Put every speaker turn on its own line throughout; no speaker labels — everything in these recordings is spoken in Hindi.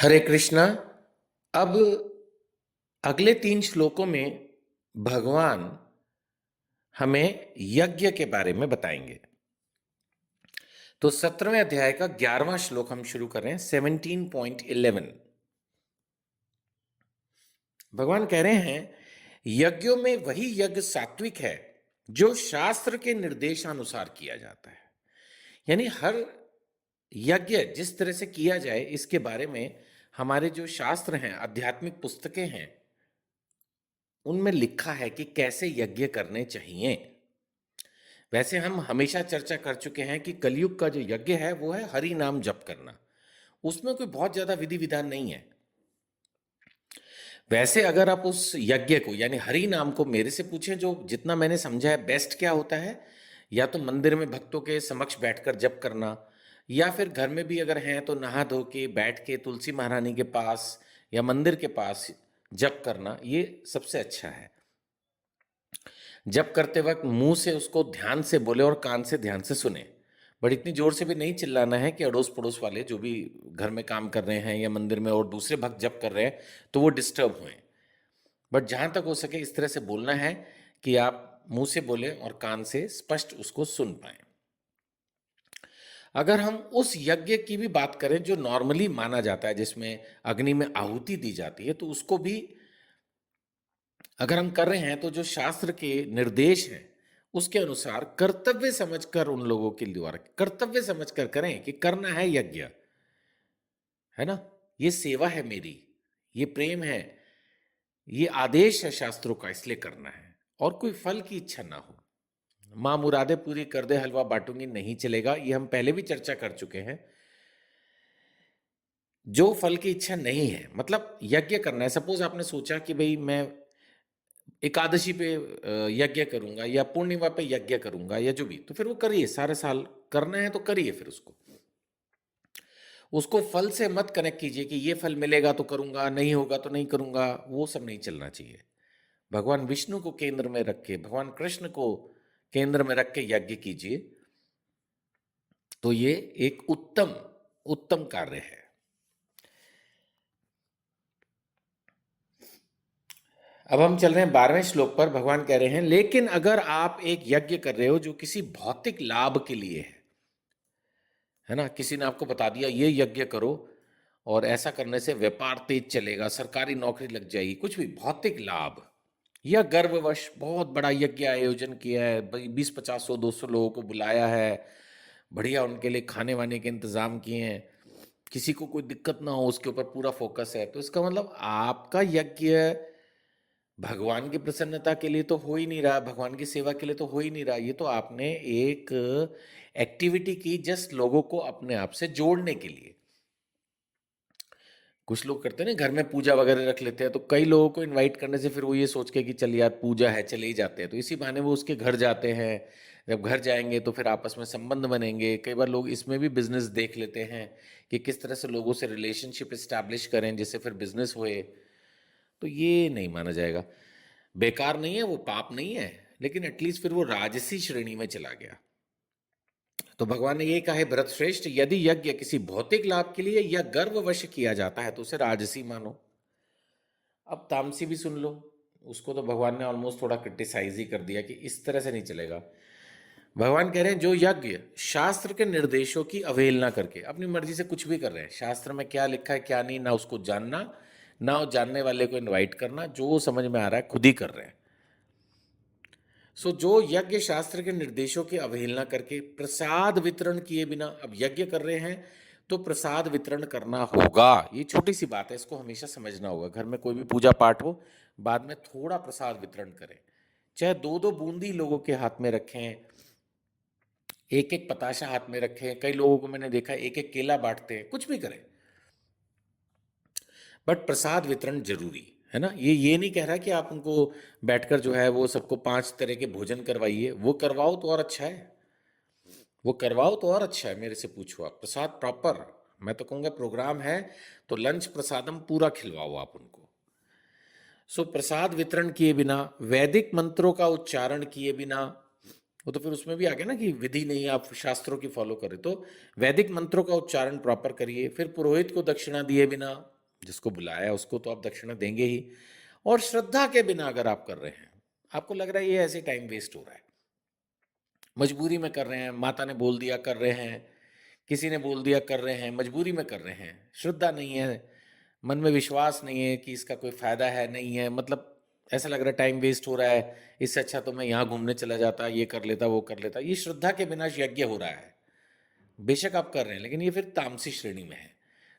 हरे कृष्णा। अब अगले 3 श्लोकों में भगवान हमें यज्ञ के बारे में बताएंगे। तो 17वें अध्याय का 11वां श्लोक हम शुरू कर रहे हैं, 17.11। भगवान कह रहे हैं, यज्ञों में वही यज्ञ सात्विक है जो शास्त्र के निर्देशानुसार किया जाता है। यानी हर यज्ञ जिस तरह से किया जाए, इसके बारे में हमारे जो शास्त्र हैं, आध्यात्मिक पुस्तकें हैं, उनमें लिखा है कि कैसे यज्ञ करने चाहिए। वैसे हम हमेशा चर्चा कर चुके हैं कि कलयुग का जो यज्ञ है वो है हरि नाम जप करना। उसमें कोई बहुत ज्यादा विधि विधान नहीं है। वैसे अगर आप उस यज्ञ को यानी हरि नाम को मेरे से पूछें, जो जितना मैंने समझा है बेस्ट क्या होता है, या तो मंदिर में भक्तों के समक्ष बैठकर जप करना, या फिर घर में भी अगर हैं तो नहा धो के बैठ के तुलसी महारानी के पास या मंदिर के पास जप करना, ये सबसे अच्छा है। जप करते वक्त मुंह से उसको ध्यान से बोले और कान से ध्यान से सुने। बट इतनी जोर से भी नहीं चिल्लाना है कि अड़ोस पड़ोस वाले जो भी घर में काम कर रहे हैं या मंदिर में और दूसरे भक्त जप कर रहे हैं तो वो डिस्टर्ब हुए। बट जहां तक हो सके इस तरह से बोलना है कि आप मुंह से बोले और कान से स्पष्ट उसको सुन पाए। अगर हम उस यज्ञ की भी बात करें जो नॉर्मली माना जाता है, जिसमें अग्नि में आहुति दी जाती है, तो उसको भी अगर हम कर रहे हैं तो जो शास्त्र के निर्देश हैं उसके अनुसार कर्तव्य समझकर, उन लोगों के द्वारा कर्तव्य समझकर करें कि करना है यज्ञ, है ना। ये सेवा है मेरी, ये प्रेम है, ये आदेश है शास्त्रों का, इसलिए करना है। और कोई फल की इच्छा ना हो। मां मुरादे पूरी कर दे हलवा बांटूंगी नहीं चलेगा, ये हम पहले भी चर्चा कर चुके हैं। जो फल की इच्छा नहीं है, मतलब यज्ञ करना है। सपोज आपने सोचा कि भाई मैं एकादशी पे यज्ञ करूंगा या पूर्णिमा पे यज्ञ करूंगा या जो भी, तो फिर वो करिए, सारे साल करना है तो करिए। फिर उसको फल से मत कनेक्ट कीजिए कि ये फल मिलेगा तो करूंगा, नहीं होगा तो नहीं करूंगा। वो सब नहीं चलना चाहिए। भगवान विष्णु को केंद्र में रख के, भगवान कृष्ण को केंद्र में रख के यज्ञ कीजिए, तो ये एक उत्तम उत्तम कार्य है। अब हम चल रहे हैं 12वें श्लोक पर। भगवान कह रहे हैं, लेकिन अगर आप एक यज्ञ कर रहे हो जो किसी भौतिक लाभ के लिए है ना, किसी ने आपको बता दिया ये यज्ञ करो और ऐसा करने से व्यापार तेज चलेगा, सरकारी नौकरी लग जाएगी, कुछ भी भौतिक लाभ, या गर्ववश बहुत बड़ा यज्ञ आयोजन किया है, 20, 50, 100, 200 लोगों को बुलाया है, बढ़िया उनके लिए खाने वाने के इंतजाम किए हैं, किसी को कोई दिक्कत ना हो उसके ऊपर पूरा फोकस है, तो इसका मतलब आपका यज्ञ भगवान की प्रसन्नता के लिए तो हो ही नहीं रहा, भगवान की सेवा के लिए तो हो ही नहीं रहा। ये तो आपने एक एक्टिविटी की जस्ट लोगों को अपने आप से जोड़ने के लिए। कुछ लोग करते हैं ना, घर में पूजा वगैरह रख लेते हैं, तो कई लोगों को इनवाइट करने से फिर वो ये सोच के कि चल यार पूजा है चले ही जाते हैं, तो इसी बहाने वो उसके घर जाते हैं। जब घर जाएंगे तो फिर आपस में संबंध बनेंगे। कई बार लोग इसमें भी बिजनेस देख लेते हैं कि किस तरह से लोगों से रिलेशनशिप इस्टेब्लिश करें जिससे फिर बिजनेस होए। तो ये नहीं माना जाएगा। बेकार नहीं है, वो पाप नहीं है, लेकिन एटलीस्ट फिर वो राजसी श्रेणी में चला गया। तो भगवान ने ये कहा है, भरत श्रेष्ठ, यदि यज्ञ किसी भौतिक लाभ के लिए या गर्ववश किया जाता है तो उसे राजसी मानो। अब तामसी भी सुन लो। उसको तो भगवान ने ऑलमोस्ट थोड़ा क्रिटिसाइज ही कर दिया कि इस तरह से नहीं चलेगा। भगवान कह रहे हैं, जो यज्ञ शास्त्र के निर्देशों की अवहेलना करके अपनी मर्जी से कुछ भी कर रहे हैं, शास्त्र में क्या लिखा है क्या नहीं, ना उसको जानना, ना उस जानने वाले को इनवाइट करना, जो समझ में आ रहा है खुद ही कर रहे हैं। जो यज्ञ शास्त्र के निर्देशों की अवहेलना करके प्रसाद वितरण किए बिना, अब यज्ञ कर रहे हैं तो प्रसाद वितरण करना होगा। ये छोटी सी बात है, इसको हमेशा समझना होगा। घर में कोई भी पूजा पाठ हो, बाद में थोड़ा प्रसाद वितरण करें, चाहे 2-2 बूंदी लोगों के हाथ में रखें, एक एक पताशा हाथ में रखें। कई लोगों को मैंने देखा एक एक केला बांटते हैं, कुछ भी करें, बट प्रसाद वितरण जरूरी है ना। ये नहीं कह रहा कि आप उनको बैठकर जो है वो सबको 5 तरह के भोजन करवाइए, वो करवाओ तो और अच्छा है, वो करवाओ तो और अच्छा है। मेरे से पूछो आप, प्रसाद प्रॉपर, मैं तो कहूँगा प्रोग्राम है तो लंच प्रसादम पूरा खिलवाओ आप उनको। प्रसाद वितरण किए बिना, वैदिक मंत्रों का उच्चारण किए बिना, वो तो फिर उसमें भी आ गया ना कि विधि नहीं, आप शास्त्रों की फॉलो करें, तो वैदिक मंत्रों का उच्चारण प्रॉपर करिए। फिर पुरोहित को दक्षिणा दिए बिना, जिसको बुलाया उसको तो आप दक्षिणा देंगे ही। और श्रद्धा के बिना अगर आप कर रहे हैं, आपको लग रहा है ये ऐसे टाइम वेस्ट हो रहा है, मजबूरी में कर रहे हैं, माता ने बोल दिया कर रहे हैं, किसी ने बोल दिया कर रहे हैं, मजबूरी में कर रहे हैं, श्रद्धा नहीं है, मन में विश्वास नहीं है कि इसका कोई फायदा है नहीं है, मतलब ऐसा लग रहा है टाइम वेस्ट हो रहा है, इससे अच्छा तो मैं यहाँ घूमने चला जाता, ये कर लेता, वो कर लेता, ये श्रद्धा के बिना यज्ञ हो रहा है। बेशक आप कर रहे हैं, लेकिन ये फिर तामसी श्रेणी में है।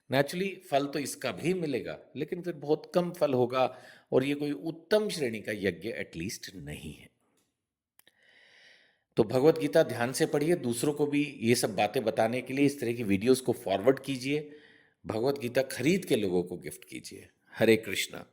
नेचुरली फल तो इसका भी मिलेगा, लेकिन फिर बहुत कम फल होगा, और ये कोई उत्तम श्रेणी का यज्ञ एटलीस्ट नहीं है। तो भगवत गीता ध्यान से पढ़िए, दूसरों को भी ये सब बातें बताने के लिए इस तरह की वीडियोस को फॉरवर्ड कीजिए, भगवत गीता खरीद के लोगों को गिफ्ट कीजिए। हरे कृष्णा।